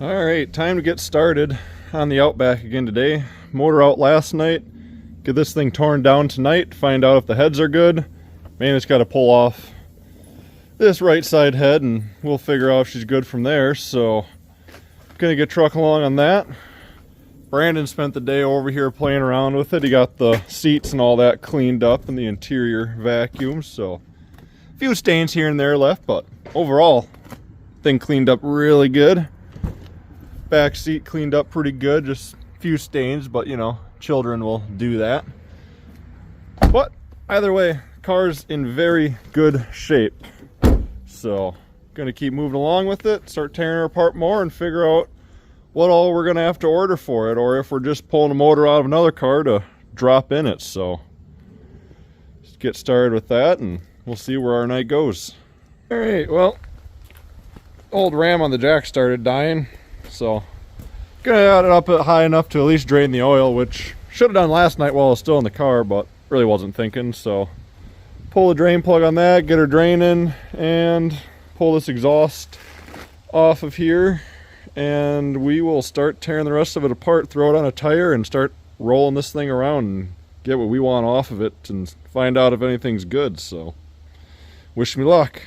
Alright, time to get started on the Outback again today. Motor out last night. Get this thing torn down tonight. Find out if the heads are good. Man, it's got to pull off this right side head and we'll figure out if she's good from there. So, gonna get trucking along on that. Brandon spent the day over here playing around with it. He got the seats and all that cleaned up and the interior vacuumed. So, a few stains here and there left, but overall, thing cleaned up really good. Back seat cleaned up pretty good, just a few stains, but you know, children will do that. But either way, car's in very good shape. So, gonna keep moving along with it, start tearing her apart more and figure out what all we're gonna have to order for it, or if we're just pulling a motor out of another car to drop in it. So, let's get started with that and we'll see where our night goes. All right, well, old ram on the jack started dying. So, gonna add it up high enough to at least drain the oil, which should have done last night while I was still in the car, but really wasn't thinking. So, pull the drain plug on that, get her draining, and pull this exhaust off of here. And we will start tearing the rest of it apart, throw it on a tire, and start rolling this thing around and get what we want off of it and find out if anything's good. So, wish me luck.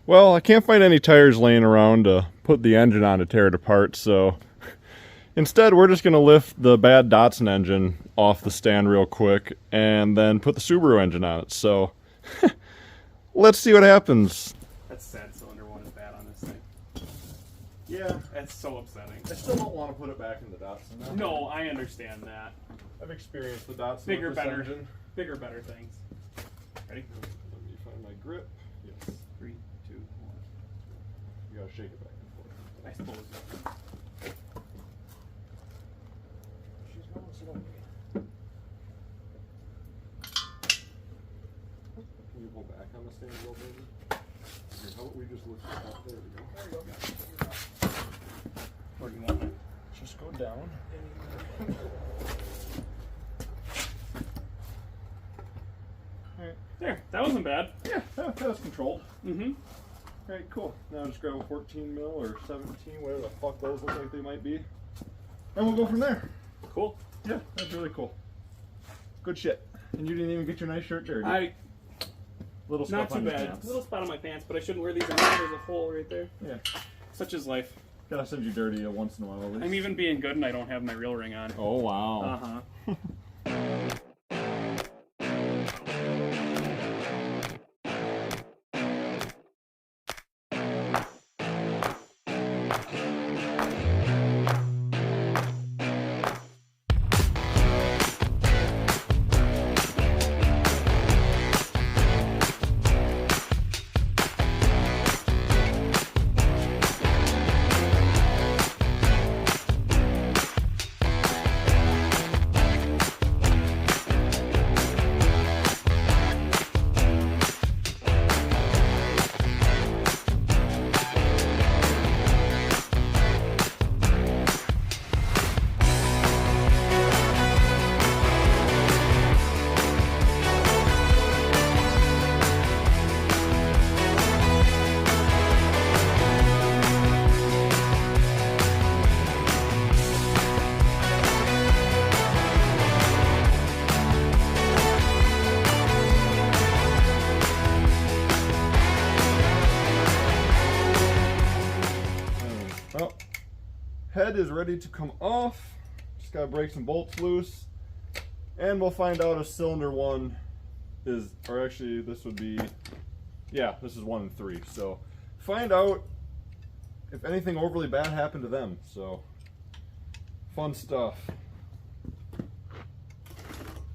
Well, I can't find any tires laying around to put the engine on to tear it apart, so instead we're just going to lift the bad Datsun engine off the stand real quick and then put the Subaru engine on it. So let's see what happens. That sad cylinder one is bad on this thing. Yeah, That's so upsetting. I still don't want to put it back in the Datsun. No, I understand that. I've experienced the Datsun Bigger, with this better, engine. bigger, better things. Ready? Let me find my grip. Yes. 3, 2, 1. You gotta shake it back and forth. I suppose. She's going slowly. Can you pull back on the stand a little bit? Here, how about we just look up? There we go. There you go. Where do you want it? Just go down. Alright. There, that wasn't bad. Yeah, that was controlled. Mm-hmm. Alright, cool. Now just grab a 14 mil or 17, whatever the fuck those look like they might be. And we'll go from there. Cool. Yeah, that's really cool. Good shit. And you didn't even get your nice shirt dirty. Little Not stuff too on your bad. pants. Little spot on my pants, but I shouldn't wear these anymore. There's a hole right there. Yeah. Such is life. Gotta send you dirty once in a while at least. I'm even being good and I don't have my real ring on. Oh, wow. Uh-huh. Well, head is ready to come off. Just gotta break some bolts loose. And we'll find out if cylinder 1 is, or actually this would be, yeah, this is 1 and 3. So find out if anything overly bad happened to them. So fun stuff.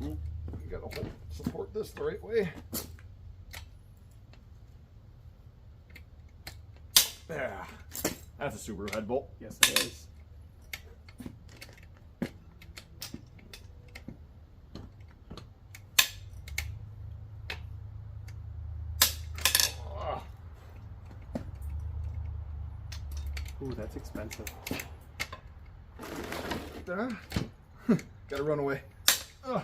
You gotta support this the right way. Yeah, that's a Subaru head bolt. Yes, it is. Ooh, that's expensive. Gotta run away. Ugh.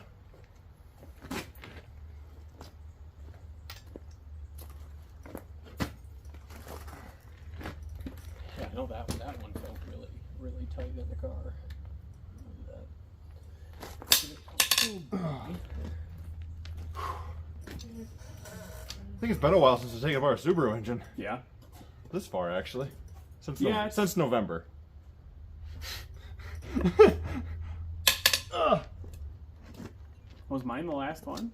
Yeah, I know that one felt really tight in the car. I think it's been a while since I've taken apart a Subaru engine. Yeah. This far, actually. Since November. Was mine the last one?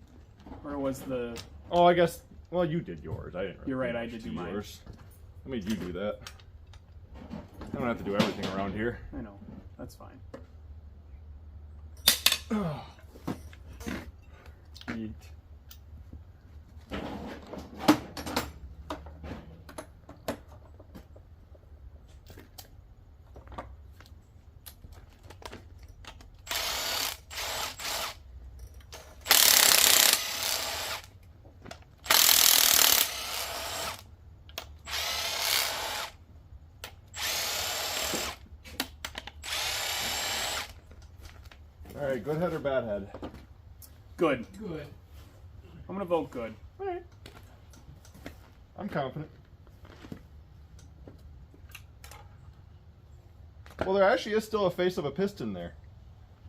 Or was the... Oh, I guess... Well, you did yours. I didn't really You're right, do I much did to do mine. yours. I made you do that. I don't have to do everything around here. I know. That's fine. Eat. Alright, good head or bad head? Good. Good. I'm gonna vote good. Alright. I'm confident. Well, there actually is still a face of a piston there.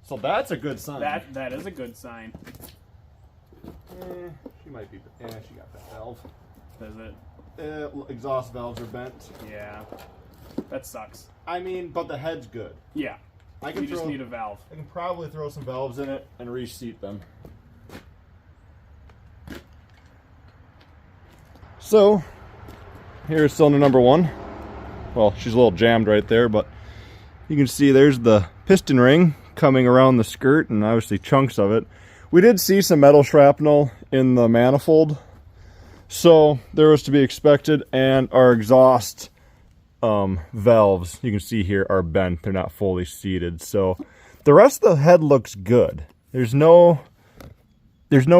So that's a good sign. That is a good sign. She might be... she got that valve. Is it? Exhaust valves are bent. Yeah. That sucks. I mean, but the head's good. Yeah. I can You just need a valve. I can probably throw some valves in it and reseat them. So, here's cylinder number 1. Well, she's a little jammed right there, but you can see there's the piston ring coming around the skirt and obviously chunks of it. We did see some metal shrapnel in the manifold, so there was to be expected, and our exhaust valves, you can see here, are bent. They're not fully seated. So the rest of the head looks good. There's no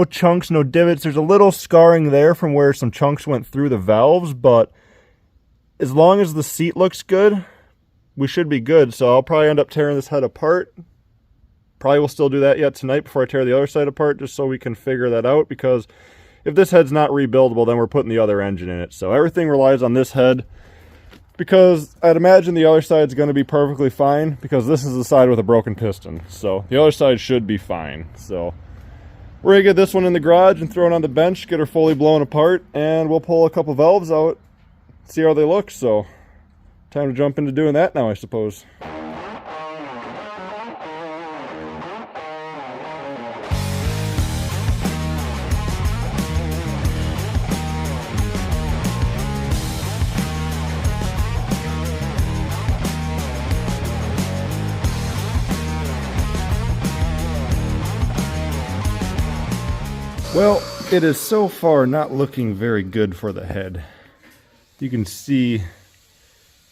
chunks, no divots. There's a little scarring there from where some chunks went through the valves, but as long as the seat looks good, we should be good. So I'll probably end up tearing this head apart. Probably will still do that yet tonight before I tear the other side apart, just so we can figure that out, because if this head's not rebuildable, then we're putting the other engine in it. So everything relies on this head, because I'd imagine the other side's going to be perfectly fine, because this is the side with a broken piston. So the other side should be fine. So we're going to get this one in the garage and throw it on the bench, get her fully blown apart, and we'll pull a couple valves out, see how they look. So time to jump into doing that now, I suppose. Well, it is so far not looking very good for the head. You can see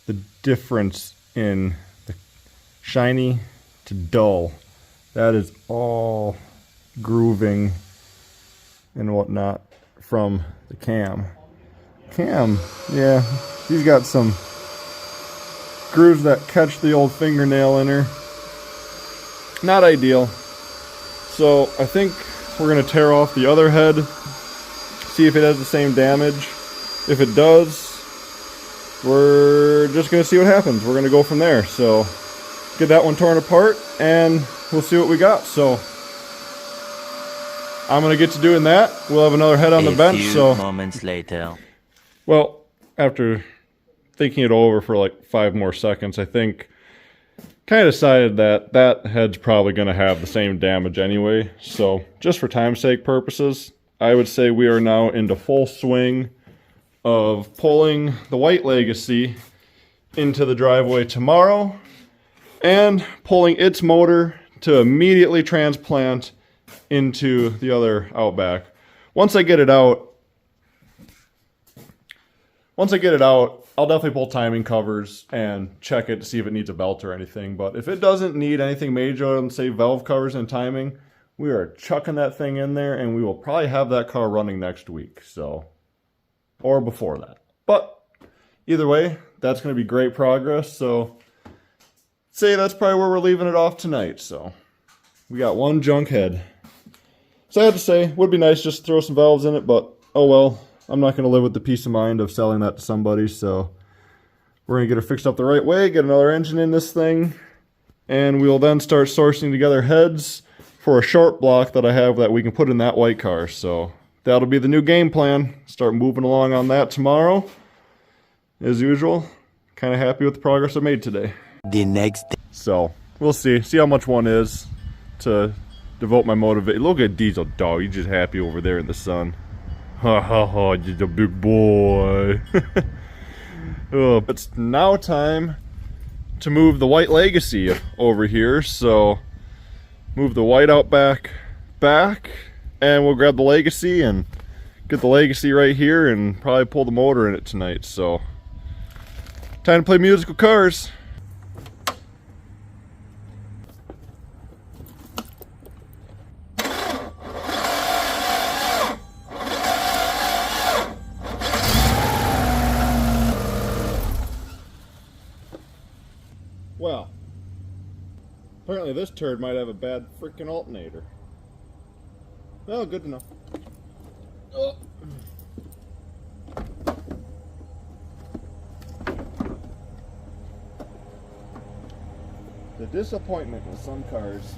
the difference in the shiny to dull. That is all grooving and whatnot from the cam. Yeah, he's got some grooves that catch the old fingernail in her. Not ideal. So I think we're going to tear off the other head, see if it has the same damage. If it does, we're just going to see what happens. We're going to go from there. So get that one torn apart and we'll see what we got. So I'm going to get to doing that. We'll have another head on the bench. So moments later. Well, after thinking it over for like 5 more seconds, I think kind of decided that that head's probably going to have the same damage anyway. So just for time's sake purposes, I would say we are now into full swing of pulling the White Legacy into the driveway tomorrow and pulling its motor to immediately transplant into the other Outback. Once I get it out, I'll definitely pull timing covers and check it to see if it needs a belt or anything. But if it doesn't need anything major other than, say, valve covers and timing, we are chucking that thing in there, and we will probably have that car running next week. So, or before that. But either way, that's going to be great progress. So say that's probably where we're leaving it off tonight. So we got one junk head. Sad to say, would be nice just to throw some valves in it, but oh well. I'm not going to live with the peace of mind of selling that to somebody, so we're going to get her fixed up the right way, get another engine in this thing, and we'll then start sourcing together heads for a short block that I have that we can put in that white car. So that'll be the new game plan. Start moving along on that tomorrow. As usual, kind of happy with the progress I made today. The next day. So we'll see how much one is to devote my motivation. Look at Diesel dog, he's just happy over there in the sun. Ha ha ha, just a big boy. Oh, it's now time to move the white Legacy over here. So move the white Outback back, and we'll grab the Legacy and get the Legacy right here and probably pull the motor in it tonight. So time to play musical cars. Well, apparently this turd might have a bad freaking alternator. Well, good to know. Oh. The disappointment with some cars.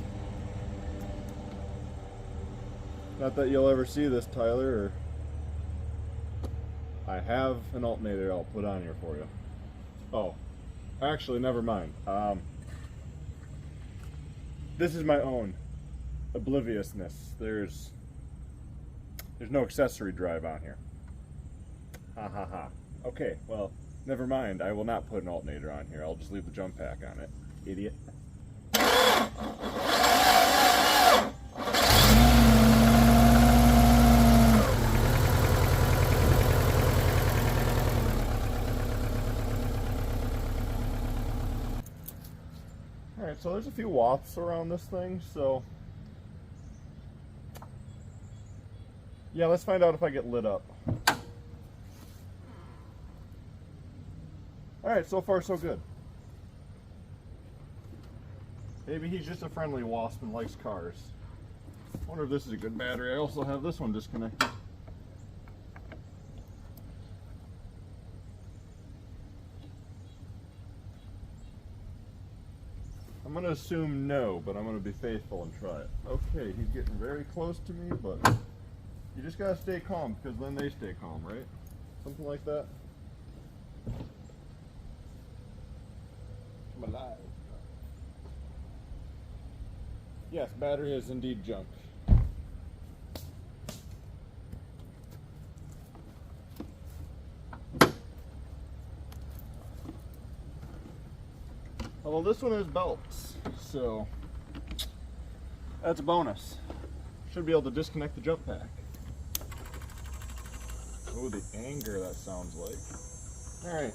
Not that you'll ever see this, Tyler, or I have an alternator I'll put on here for you. Oh. Actually, never mind. This is my own obliviousness. There's no accessory drive on here. Ha ha ha. Okay, well, never mind. I will not put an alternator on here. I'll just leave the jump pack on it. Idiot. Alright, so there's a few wasps around this thing, so yeah, let's find out if I get lit up. Alright, so far so good. Maybe he's just a friendly wasp and likes cars. Wonder if this is a good battery. I also have this one disconnected. I'm going to assume no, but I'm going to be faithful and try it. Okay, he's getting very close to me, but you just got to stay calm, because then they stay calm, right? Something like that. I'm alive. Yes, battery is indeed junk. Although this one has belts, so that's a bonus. Should be able to disconnect the jump pack. Oh, the anger that sounds like. Alright.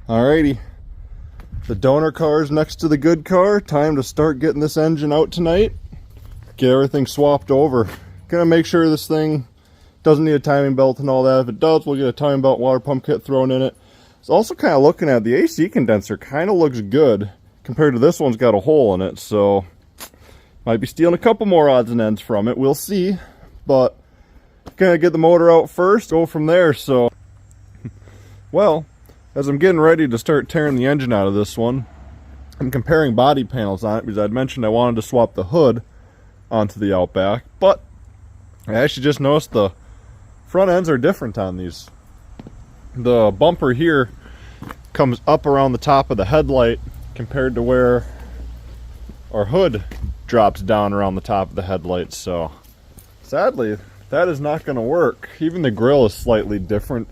Alrighty, the donor car is next to the good car. Time to start getting this engine out tonight. Get everything swapped over. Gonna make sure this thing doesn't need a timing belt and all that. If it does, we'll get a timing belt water pump kit thrown in it. It's also kind of looking at the AC condenser, kind of looks good compared to this one's got a hole in it. So might be stealing a couple more odds and ends from it. We'll see, but gonna get the motor out first, go from there. So well, as I'm getting ready to start tearing the engine out of this one, I'm comparing body panels on it because I'd mentioned I wanted to swap the hood onto the Outback, but I actually just noticed the front ends are different on these. The bumper here comes up around the top of the headlight compared to where our hood drops down around the top of the headlight. So sadly, that is not going to work. Even the grill is slightly different.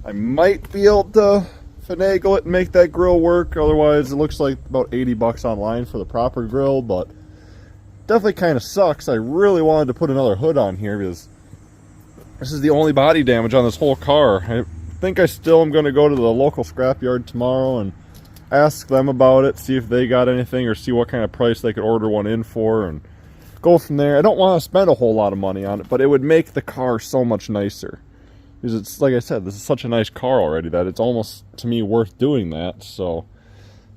I might be able to finagle it and make that grill work. Otherwise, it looks like about 80 bucks online for the proper grill, but definitely kind of sucks. I really wanted to put another hood on here because this is the only body damage on this whole car. I think I still am going to go to the local scrapyard tomorrow and ask them about it, see if they got anything or see what kind of price they could order one in for and go from there. I don't want to spend a whole lot of money on it, but it would make the car so much nicer. Because it's, like I said, this is such a nice car already that it's almost, to me, worth doing that. So,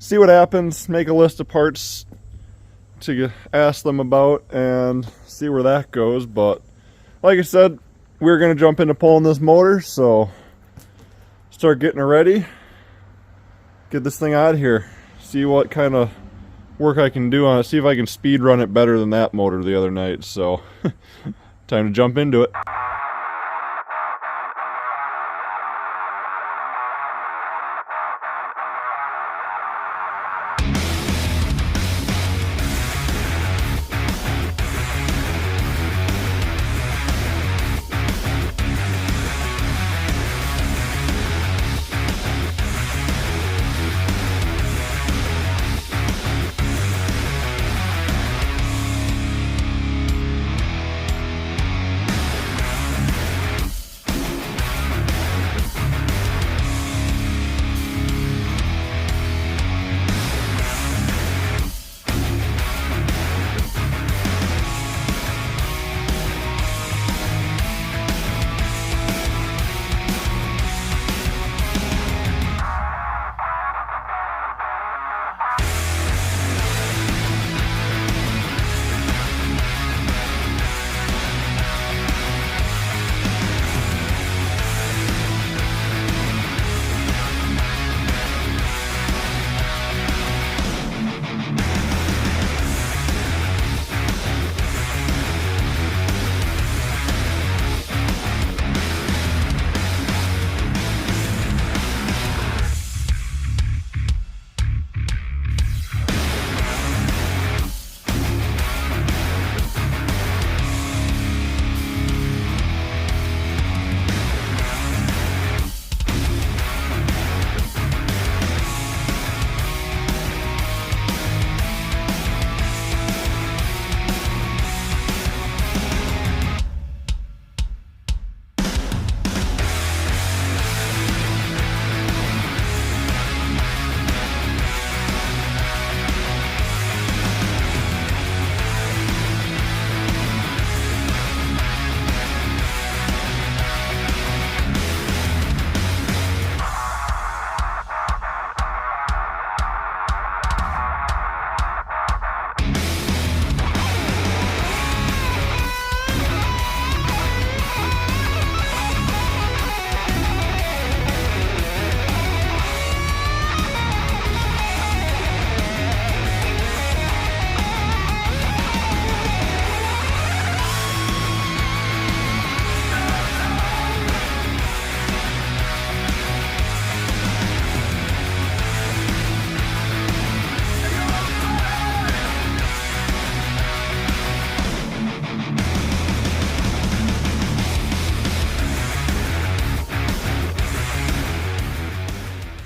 see what happens, make a list of parts to ask them about, and see where that goes. But, like I said, we're going to jump into pulling this motor, so start getting her ready. Get this thing out of here. See what kind of work I can do on it. See if I can speed run it better than that motor the other night. So, time to jump into it.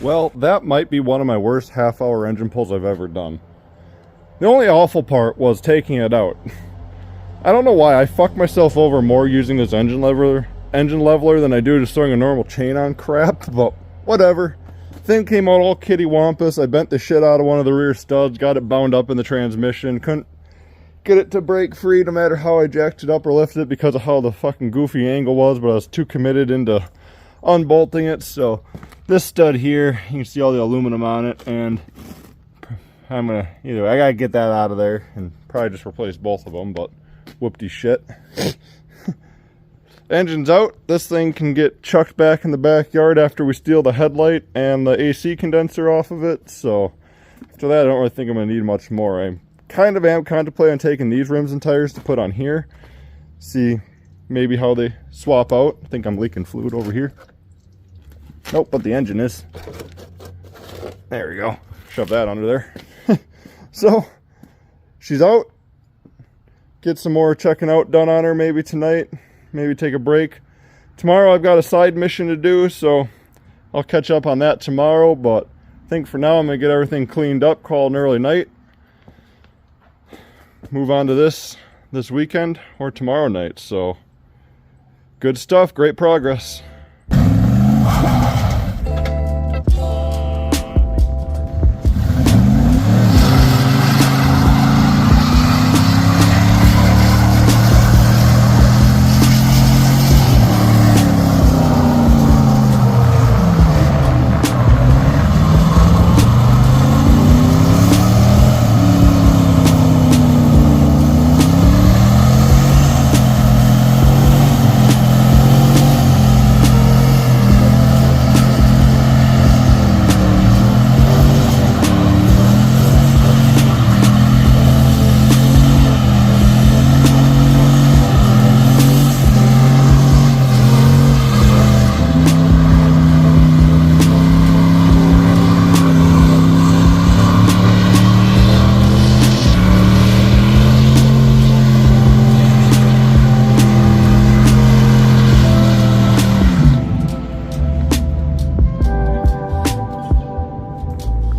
Well, that might be one of my worst half-hour engine pulls I've ever done. The only awful part was taking it out. I don't know why I fucked myself over more using this engine leveler than I do just throwing a normal chain on crap, but whatever. Thing came out all kitty wampus. I bent the shit out of one of the rear studs, got it bound up in the transmission, couldn't get it to break free no matter how I jacked it up or lifted it because of how the fucking goofy angle was, but I was too committed into unbolting it. So this stud here, you can see all the aluminum on it, and I gotta get that out of there and probably just replace both of them, but whoopty shit. Engine's out. This thing can get chucked back in the backyard after we steal the headlight and the AC condenser off of it. So after that, I don't really think I'm gonna need much more. I kind of am contemplating taking these rims and tires to put on here. See maybe how they swap out. I think I'm leaking fluid over here. Nope, but the engine is. There we go. Shove that under there. So, she's out. Get some more checking out done on her maybe tonight. Maybe take a break. Tomorrow I've got a side mission to do, so I'll catch up on that tomorrow. But I think for now I'm going to get everything cleaned up, call an early night. Move on to this weekend or tomorrow night. So, good stuff, great progress.